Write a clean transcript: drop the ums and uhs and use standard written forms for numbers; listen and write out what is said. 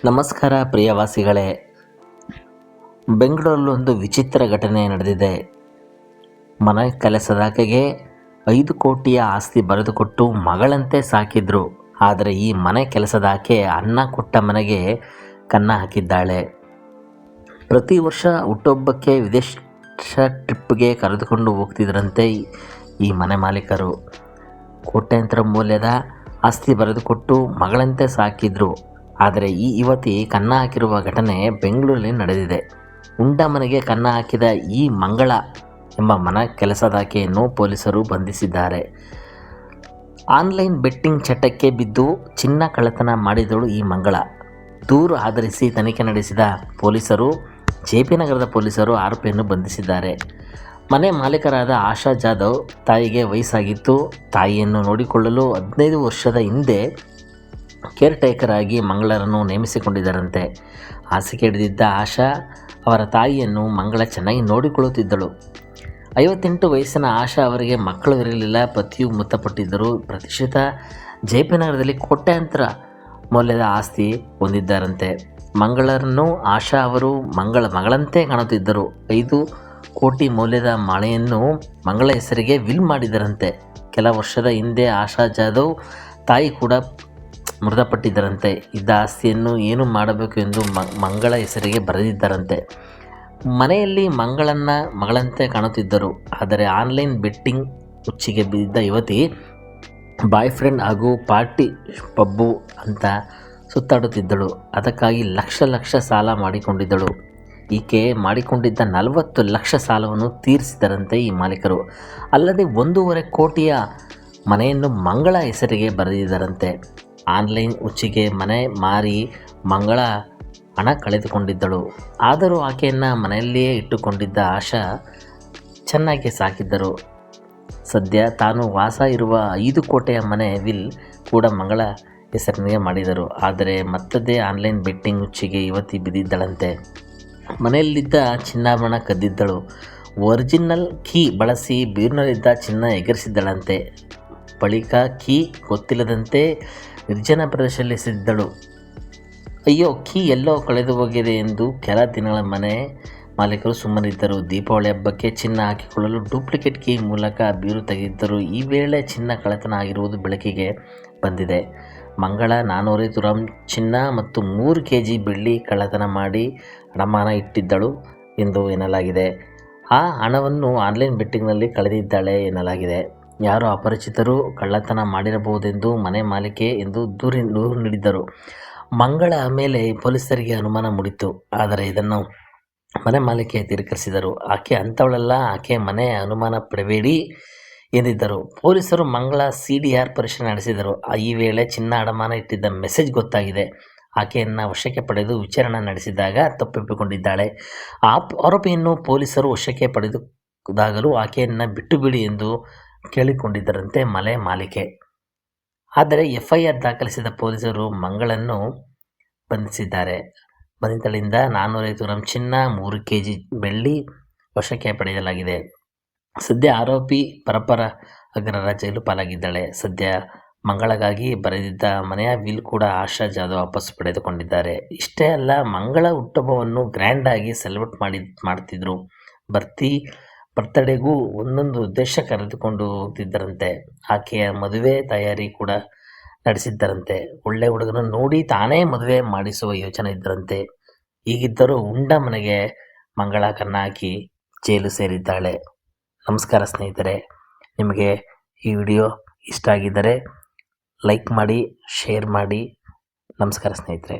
ನಮಸ್ಕಾರ ಪ್ರಿಯವಾಸಿಗಳೇ. ಬೆಂಗಳೂರಲ್ಲೊಂದು ವಿಚಿತ್ರ ಘಟನೆ ನಡೆದಿದೆ. ಮನೆ ಕೆಲಸದಾಕೆಗೆ 5 ಕೋಟಿಯ ಆಸ್ತಿ ಬರೆದುಕೊಟ್ಟು ಮಗಳಂತೆ ಸಾಕಿದ್ರು. ಆದರೆ ಈ ಮನೆ ಕೆಲಸದಾಕೆ ಅನ್ನ ಕೊಟ್ಟ ಮನೆಗೆ ಕನ್ನ ಹಾಕಿದ್ದಾಳೆ. ಪ್ರತಿ ವರ್ಷ ಹುಟ್ಟುಹಬ್ಬಕ್ಕೆ ವಿದೇಶ ಟ್ರಿಪ್ಗೆ ಕರೆದುಕೊಂಡು ಹೋಗ್ತಿದ್ರಂತೆ ಈ ಮನೆ ಮಾಲೀಕರು. ಕೋಟ್ಯಾಂತರ ಮೌಲ್ಯದ ಆಸ್ತಿ ಬರೆದುಕೊಟ್ಟು ಮಗಳಂತೆ ಸಾಕಿದ್ರು. ಆದರೆ ಈ ಯುವತಿ ಕನ್ನ ಹಾಕಿರುವ ಘಟನೆ ಬೆಂಗಳೂರಲ್ಲಿ ನಡೆದಿದೆ. ಉಂಡ ಮನೆಗೆ ಕನ್ನ ಹಾಕಿದ ಈ ಮಂಗಳ ಎಂಬ ಮನ ಕೆಲಸದಾಕೆಯನ್ನು ಪೊಲೀಸರು ಬಂಧಿಸಿದ್ದಾರೆ. ಆನ್ಲೈನ್ ಬೆಟ್ಟಿಂಗ್ ಚಟಕ್ಕೆ ಬಿದ್ದು ಚಿನ್ನ ಕಳ್ಳತನ ಮಾಡಿದಳು ಈ ಮಂಗಳ. ದೂರು ಆಧರಿಸಿ ತನಿಖೆ ನಡೆಸಿದ ಪೊಲೀಸರು, ಜೆಪಿ ನಗರದ ಪೊಲೀಸರು ಆರೋಪಿಯನ್ನು ಬಂಧಿಸಿದ್ದಾರೆ. ಮನೆ ಮಾಲೀಕರಾದ ಆಶಾ ಜಾಧವ್ ತಾಯಿಗೆ ವಯಸ್ಸಾಗಿತ್ತು. ತಾಯಿಯನ್ನು ನೋಡಿಕೊಳ್ಳಲು 15 ವರ್ಷದ ಹಿಂದೆ ಕೇರ್ ಟೇಕರ್ ಆಗಿ ಮಂಗಳರನ್ನು ನೇಮಿಸಿಕೊಂಡಿದ್ದರಂತೆ. ಹಾಸಿಗೆ ಹಿಡಿದಿದ್ದ ಆಶಾ ಅವರ ತಾಯಿಯನ್ನು ಮಂಗಳ ಚೆನ್ನಾಗಿ ನೋಡಿಕೊಳ್ಳುತ್ತಿದ್ದಳು. 58 ವಯಸ್ಸಿನ ಆಶಾ ಅವರಿಗೆ ಮಕ್ಕಳು ಇರಲಿಲ್ಲ. ಪತಿಯು ಮೃತಪಟ್ಟಿದ್ದರು. ಪ್ರತಿಷ್ಠಿತ ಜೆಪಿ ನಗರದಲ್ಲಿ ಕೋಟ್ಯಾಂತರ ಮೌಲ್ಯದ ಆಸ್ತಿ ಹೊಂದಿದ್ದಾರಂತೆ. ಮಂಗಳರನ್ನು ಆಶಾ ಅವರು ಮಗಳಂತೆ ಕಾಣುತ್ತಿದ್ದರು. 5 ಕೋಟಿ ಮೌಲ್ಯದ ಮಾಳೆಯನ್ನು ಮಂಗಳ ಹೆಸರಿಗೆ ವಿಲ್ ಮಾಡಿದ್ದರಂತೆ. ಕೆಲ ವರ್ಷದ ಹಿಂದೆ ಆಶಾ ಜಾಧವ್ ತಾಯಿ ಕೂಡ ಮೃತಪಟ್ಟಿದ್ದರಂತೆ. ಇದ್ದ ಆಸ್ತಿಯನ್ನು ಏನು ಮಾಡಬೇಕು ಎಂದು ಮಂಗಳ ಹೆಸರಿಗೆ ಬರೆದಿದ್ದರಂತೆ. ಮನೆಯಲ್ಲಿ ಮಗಳಂತೆ ಕಾಣುತ್ತಿದ್ದರು. ಆದರೆ ಆನ್ಲೈನ್ ಬೆಟ್ಟಿಂಗ್ ಹುಚ್ಚಿಗೆ ಬಿದ್ದ ಯುವತಿ ಬಾಯ್ ಫ್ರೆಂಡ್ ಹಾಗೂ ಪಾರ್ಟಿ ಪಬ್ಬು ಅಂತ ಸುತ್ತಾಡುತ್ತಿದ್ದಳು. ಅದಕ್ಕಾಗಿ ಲಕ್ಷ ಸಾಲ ಮಾಡಿಕೊಂಡಿದ್ದಳು. ಈಕೆ ಮಾಡಿಕೊಂಡಿದ್ದ 40 ಲಕ್ಷ ಸಾಲವನ್ನು ತೀರಿಸಿದರಂತೆ ಈ ಮಾಲೀಕರು. ಅಲ್ಲದೆ 1.5 ಕೋಟಿಯ ಮನೆಯನ್ನು ಮಂಗಳ ಹೆಸರಿಗೆ ಬರೆದಿದ್ದರಂತೆ. ಆನ್ಲೈನ್ ಹುಚ್ಚಿಗೆ ಮನೆ ಮಾರಿ ಮಂಗಳ ಹಣ ಕಳೆದುಕೊಂಡಿದ್ದಳು. ಆದರೂ ಆಕೆಯನ್ನು ಮನೆಯಲ್ಲಿಯೇ ಇಟ್ಟುಕೊಂಡಿದ್ದ ಆಶಾ ಚೆನ್ನಾಗಿ ಸಾಕಿದ್ದರು. ಸದ್ಯ ತಾನು ವಾಸ ಇರುವ 5 ಕೋಟೆಯ ಮನೆ ವಿಲ್ ಕೂಡ ಮಂಗಳ ಹೆಸರಿನಿಗೆ ಮಾಡಿದರು. ಆದರೆ ಮತ್ತದೇ ಆನ್ಲೈನ್ ಬೆಟ್ಟಿಂಗ್ ಹುಚ್ಚಿಗೆ ಯುವತಿ ಬಿದ್ದಿದ್ದಳಂತೆ. ಮನೆಯಲ್ಲಿದ್ದ ಚಿನ್ನಾಭರಣ ಕದ್ದಿದ್ದಳು. ಒರಿಜಿನಲ್ ಕೀ ಬಳಸಿ ಬೀರಿನಲ್ಲಿದ್ದ ಚಿನ್ನ ಎಗರಿಸಿದ್ದಳಂತೆ. ಬಳಿಕ ಕೀ ಗೊತ್ತಿಲ್ಲದಂತೆ ನಿರ್ಜನ ಪ್ರದೇಶದಲ್ಲಿ ಎಸೆದಿದ್ದಳು. ಅಯ್ಯೋ, ಕೀ ಎಲ್ಲೋ ಕಳೆದು ಹೋಗಿದೆ ಎಂದು ಕೆಲ ದಿನಗಳ ಮನೆ ಮಾಲೀಕರು ಸುಮ್ಮನಿದ್ದರು. ದೀಪಾವಳಿ ಹಬ್ಬಕ್ಕೆ ಚಿನ್ನ ಹಾಕಿಕೊಳ್ಳಲು ಡೂಪ್ಲಿಕೇಟ್ ಕೀ ಮೂಲಕ ಬೀರು ತೆಗೆದಿದ್ದರು. ಈ ವೇಳೆ ಚಿನ್ನ ಕಳ್ಳತನ ಆಗಿರುವುದು ಬೆಳಕಿಗೆ ಬಂದಿದೆ. ಮಂಗಳ 450 ಗ್ರಾಂ ಚಿನ್ನ ಮತ್ತು 3 kg ಬೆಳ್ಳಿ ಕಳ್ಳತನ ಮಾಡಿ ಅಡಮಾನ ಇಟ್ಟಿದ್ದಳು ಎಂದು ಎನ್ನಲಾಗಿದೆ. ಆ ಹಣವನ್ನು ಆನ್ಲೈನ್ ಬೆಟ್ಟಿಂಗ್ನಲ್ಲಿ ಕಳೆದಿದ್ದಾಳೆ ಎನ್ನಲಾಗಿದೆ. ಯಾರೋ ಅಪರಿಚಿತರು ಕಳ್ಳತನ ಮಾಡಿರಬಹುದೆಂದು ಮನೆ ಮಾಲೀಕೆ ಎಂದು ದೂರು ನೀಡಿದ್ದರು. ಮಂಗಳ ಮೇಲೆ ಪೊಲೀಸರಿಗೆ ಅನುಮಾನ ಮೂಡಿತ್ತು. ಆದರೆ ಇದನ್ನು ಮನೆ ಮಾಲೀಕೆ ತಿರಸ್ಕರಿಸಿದರು. ಆಕೆ ಅಂಥವಳಲ್ಲ, ಆಕೆ ಮನೆ ಅನುಮಾನ ಪಡಬೇಡಿ ಎಂದಿದ್ದರು. ಪೊಲೀಸರು ಮಂಗಳ CDR ಪರಿಶೀಲನೆ ನಡೆಸಿದರು. ಈ ವೇಳೆ ಚಿನ್ನ ಅಡಮಾನ ಇಟ್ಟಿದ್ದ ಮೆಸೇಜ್ ಗೊತ್ತಾಗಿದೆ. ಆಕೆಯನ್ನು ವಶಕ್ಕೆ ಪಡೆದು ವಿಚಾರಣೆ ನಡೆಸಿದಾಗ ತಪ್ಪೊಪ್ಪಿಕೊಂಡಿದ್ದಾಳೆ. ಆರೋಪಿಯನ್ನು ಪೊಲೀಸರು ವಶಕ್ಕೆ ಪಡೆದಾಗಲೂ ಆಕೆಯನ್ನು ಬಿಟ್ಟು ಬಿಡಿ ಎಂದು ಕೇಳಿಕೊಂಡಿದ್ದರಂತೆ ಮನೆ ಮಾಲೀಕೆ. ಆದರೆ FIR ದಾಖಲಿಸಿದ ಪೊಲೀಸರು ಮಂಗಳನ್ನು ಬಂಧಿಸಿದ್ದಾರೆ. ಬಂಧಿತಳಿಂದ 450 ಗ್ರಾಂ ಚಿನ್ನ, 3 kg ಬೆಳ್ಳಿ ವಶಕ್ಕೆ ಪಡೆಯಲಾಗಿದೆ. ಸದ್ಯ ಆರೋಪಿ ಪರಪ್ಪರ ಅಗ್ರಹಾರ ಜೈಲು ಪಾಲಾಗಿದ್ದಾಳೆ. ಸದ್ಯ ಮಂಗಳಗಾಗಿ ಬರೆದಿದ್ದ ಮನೆಯ ವಿಲ್ ಕೂಡ ಆಶಾ ಜಾಧವ್ ವಾಪಸ್ ಪಡೆದುಕೊಂಡಿದ್ದಾರೆ. ಇಷ್ಟೇ ಅಲ್ಲ, ಮಂಗಳ ಹುಟ್ಟುಹಬ್ಬವನ್ನು ಗ್ರ್ಯಾಂಡ್ ಆಗಿ ಸೆಲೆಬ್ರೇಟ್ ಮಾಡ್ತಿದ್ರು. ಬರ್ತ್ಡೇಗೂ ಒಂದೊಂದು ಉದ್ದೇಶ ಕರೆದುಕೊಂಡು ಹೋಗ್ತಿದ್ದರಂತೆ. ಆಕೆಯ ಮದುವೆ ತಯಾರಿ ಕೂಡ ನಡೆಸಿದ್ದರಂತೆ. ಒಳ್ಳೆ ಹುಡುಗನನ್ನು ನೋಡಿ ತಾನೇ ಮದುವೆ ಮಾಡಿಸುವ ಯೋಚನೆ ಇದ್ದರಂತೆ. ಹೀಗಿದ್ದರೂ ಉಂಡ ಮನೆಗೆ ಮಂಗಳ ಕನ್ನ ಹಾಕಿ ಜೈಲು ಸೇರಿದ್ದಾಳೆ. ನಮಸ್ಕಾರ ಸ್ನೇಹಿತರೆ, ನಿಮಗೆ ಈ ವಿಡಿಯೋ ಇಷ್ಟ ಆಗಿದ್ದರೆ ಲೈಕ್ ಮಾಡಿ, ಶೇರ್ ಮಾಡಿ. ನಮಸ್ಕಾರ ಸ್ನೇಹಿತರೆ.